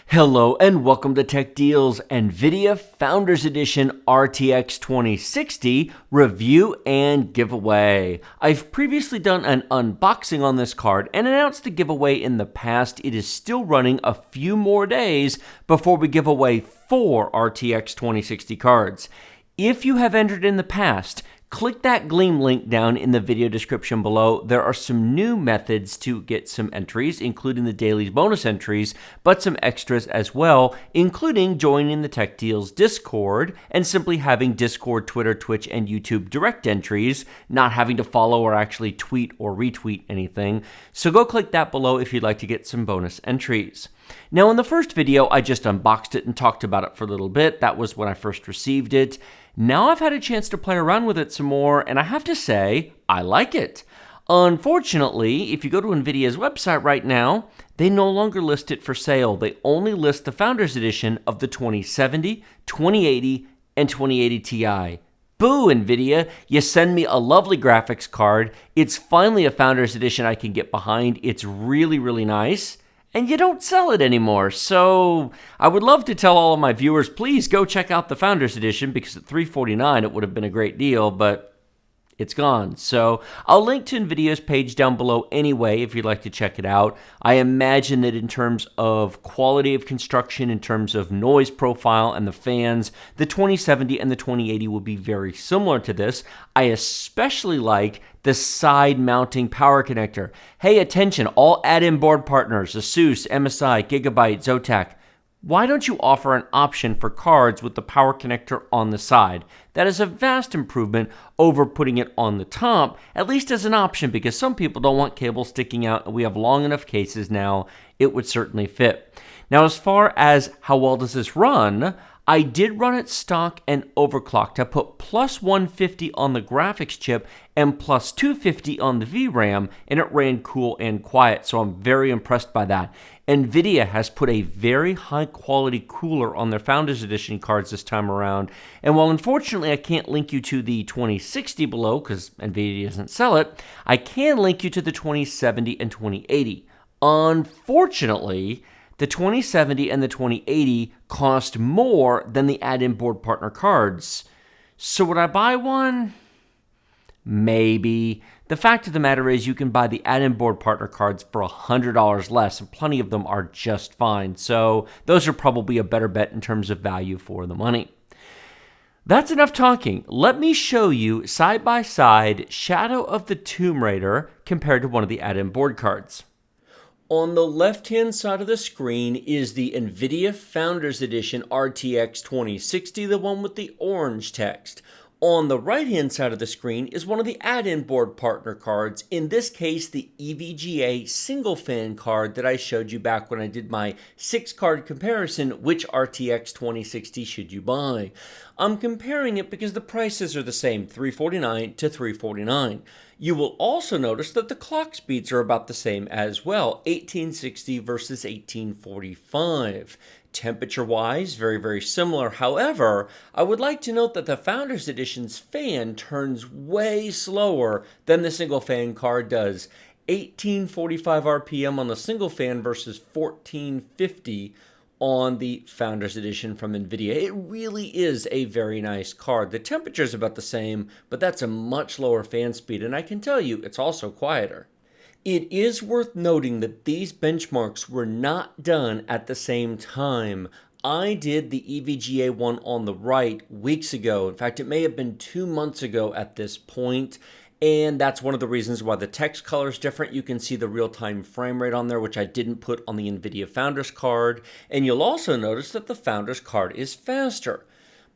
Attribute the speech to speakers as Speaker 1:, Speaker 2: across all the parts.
Speaker 1: Hello and welcome to Tech Deals Nvidia Founders Edition RTX 2060 review and giveaway. I've previously done an unboxing on this card and announced the giveaway in the past. It is still running a few more days before we give away 4 RTX 2060 cards. If you have entered in the past, click that Gleam link down in the video description below. There are some new methods to get some entries, including the daily bonus entries, but some extras as well, including joining the Tech Deals Discord and simply having Discord, Twitter, Twitch, and YouTube direct entries, not having to follow or actually tweet or retweet anything. So go click that below if you'd like to get some bonus entries. Now, in the first video, I just unboxed it and talked about it for a little bit. That was when I first received it. Now I've had a chance to play around with it some more, and I have to say, I like it. Unfortunately, if you go to Nvidia's website right now, they no longer list it for sale. They only list the Founders Edition of the 2070, 2080, and 2080 Ti. Boo, Nvidia, you send me a lovely graphics card. It's finally a Founders Edition I can get behind. It's really, really nice. And you don't sell it anymore. So I would love to tell all of my viewers, please go check out the Founders Edition, because at $349 it would have been a great deal, but it's gone. So I'll link to Nvidia's page down below anyway if you'd like to check it out. I imagine that in terms of quality of construction, in terms of noise profile and the fans, the 2070 and the 2080 will be very similar to this. I especially like the side mounting power connector. Hey, attention, all add-in board partners, ASUS, MSI, Gigabyte, Zotac. Why don't you offer an option for cards with the power connector on the side? That is a vast improvement over putting it on the top, at least as an option, because some people don't want cables sticking out, and we have long enough cases now, it would certainly fit. Now, as far as how well does this run, I did run it stock and overclocked. I put plus 150 on the graphics chip and plus 250 on the VRAM, and it ran cool and quiet, so I'm very impressed by that. Nvidia has put a very high quality cooler on their Founders Edition cards this time around, and while unfortunately I can't link you to the 2060 below because Nvidia doesn't sell it, I can link you to the 2070 and 2080. Unfortunately, the 2070 and the 2080 cost more than the add-in board partner cards. So would I buy one? Maybe. The fact of the matter is you can buy the add-in board partner cards for $100 less, and plenty of them are just fine. So those are probably a better bet in terms of value for the money. That's enough talking. Let me show you side by side Shadow of the Tomb Raider compared to one of the add-in board cards. On the left-hand side of the screen is the Nvidia Founders Edition RTX 2060, the one with the orange text. On the right-hand side of the screen is one of the add-in board partner cards, in this case the EVGA single fan card that I showed you back when I did my 6-card comparison, which RTX 2060 should you buy. I'm comparing it because the prices are the same, $349 to $349. You will also notice that the clock speeds are about the same as well, 1860 versus 1845. Temperature-wise, very, very similar. However, I would like to note that the Founders Edition's fan turns way slower than the single fan card does. 1845 RPM on the single fan versus 1450 on the Founders Edition from Nvidia. It really is a very nice card. The temperature is about the same, but that's a much lower fan speed, and I can tell you it's also quieter. It is worth noting that these benchmarks were not done at the same time. I did the EVGA one on the right weeks ago. In fact, it may have been 2 months ago at this point. And that's one of the reasons why the text color is different. You can see the real-time frame rate on there, which I didn't put on the Nvidia Founders card. And you'll also notice that the Founders card is faster.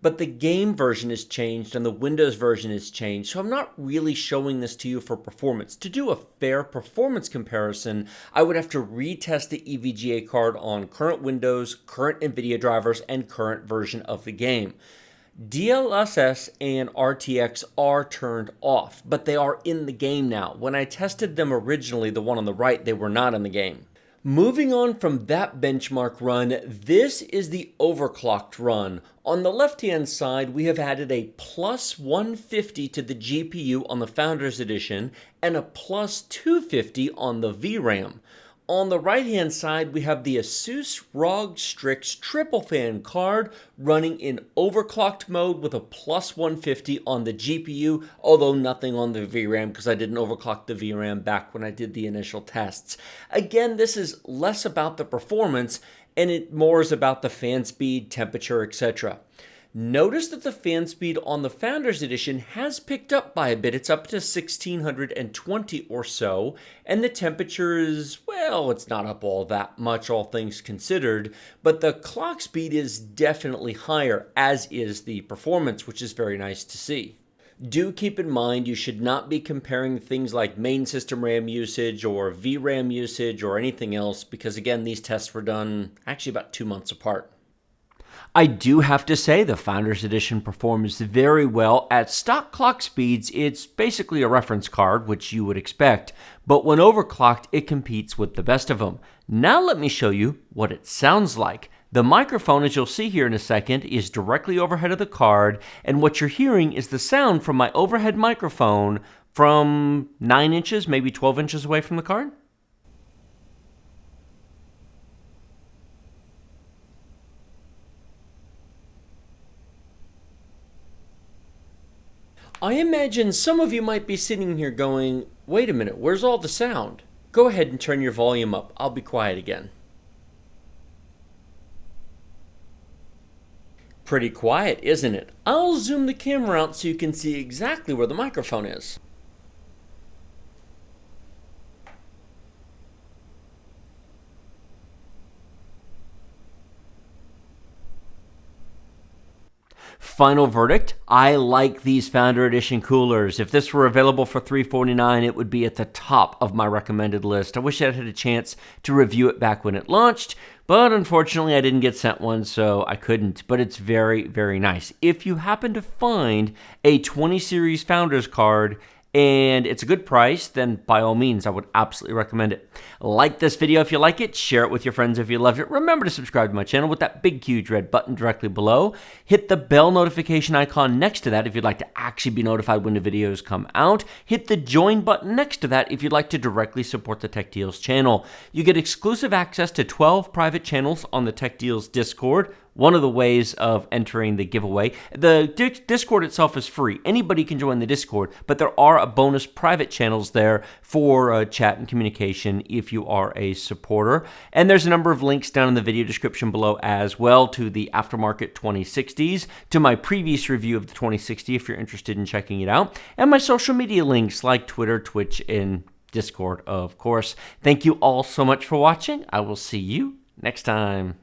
Speaker 1: But the game version is changed and the Windows version is changed, so I'm not really showing this to you for performance. To do a fair performance comparison, I would have to retest the EVGA card on current Windows, current Nvidia drivers, and current version of the game. DLSS and RTX are turned off, but they are in the game now. When I tested them originally, the one on the right, they were not in the game. Moving on from that benchmark run, this is the overclocked run. On the left-hand side, we have added a plus 150 to the GPU on the Founders Edition and a plus 250 on the VRAM. On the right-hand side, we have the Asus ROG Strix triple fan card running in overclocked mode with a plus 150 on the GPU, although nothing on the VRAM because I didn't overclock the VRAM back when I did the initial tests. Again, this is less about the performance and it more is about the fan speed, temperature, etc. Notice that the fan speed on the Founders Edition has picked up by a bit. It's up to 1620 or so, and the temperature is, well, it's not up all that much, all things considered, but the clock speed is definitely higher, as is the performance, which is very nice to see. Do keep in mind you should not be comparing things like main system RAM usage or VRAM usage or anything else, because again, these tests were done actually about 2 months apart. I do have to say the Founders Edition performs very well. At stock clock speeds, it's basically a reference card, which you would expect, but when overclocked, it competes with the best of them. Now let me show you what it sounds like. The microphone, as you'll see here in a second, is directly overhead of the card, and what you're hearing is the sound from my overhead microphone from 9 inches, maybe 12 inches away from the card. I imagine some of you might be sitting here going, wait a minute, where's all the sound? Go ahead and turn your volume up. I'll be quiet again. Pretty quiet, isn't it? I'll zoom the camera out so you can see exactly where the microphone is. Final verdict, I like these Founder Edition coolers. If this were available for $349, it would be at the top of my recommended list. I wish I had a chance to review it back when it launched, but unfortunately I didn't get sent one, so I couldn't. But it's very, very nice. If you happen to find a 20 series Founders card, and it's a good price, then by all means, I would absolutely recommend it. Like this video if you like it, share it with your friends if you loved it. Remember to subscribe to my channel with that big, huge red button directly below. Hit the bell notification icon next to that if you'd like to actually be notified when the videos come out. Hit the join button next to that if you'd like to directly support the Tech Deals channel. You get exclusive access to 12 private channels on the Tech Deals Discord. One of the ways of entering the giveaway. The Discord itself is free. Anybody can join the Discord, but there are bonus private channels there for chat and communication if you are a supporter. And there's a number of links down in the video description below as well to the Aftermarket 2060s, to my previous review of the 2060 if you're interested in checking it out, and my social media links like Twitter, Twitch, and Discord, of course. Thank you all so much for watching. I will see you next time.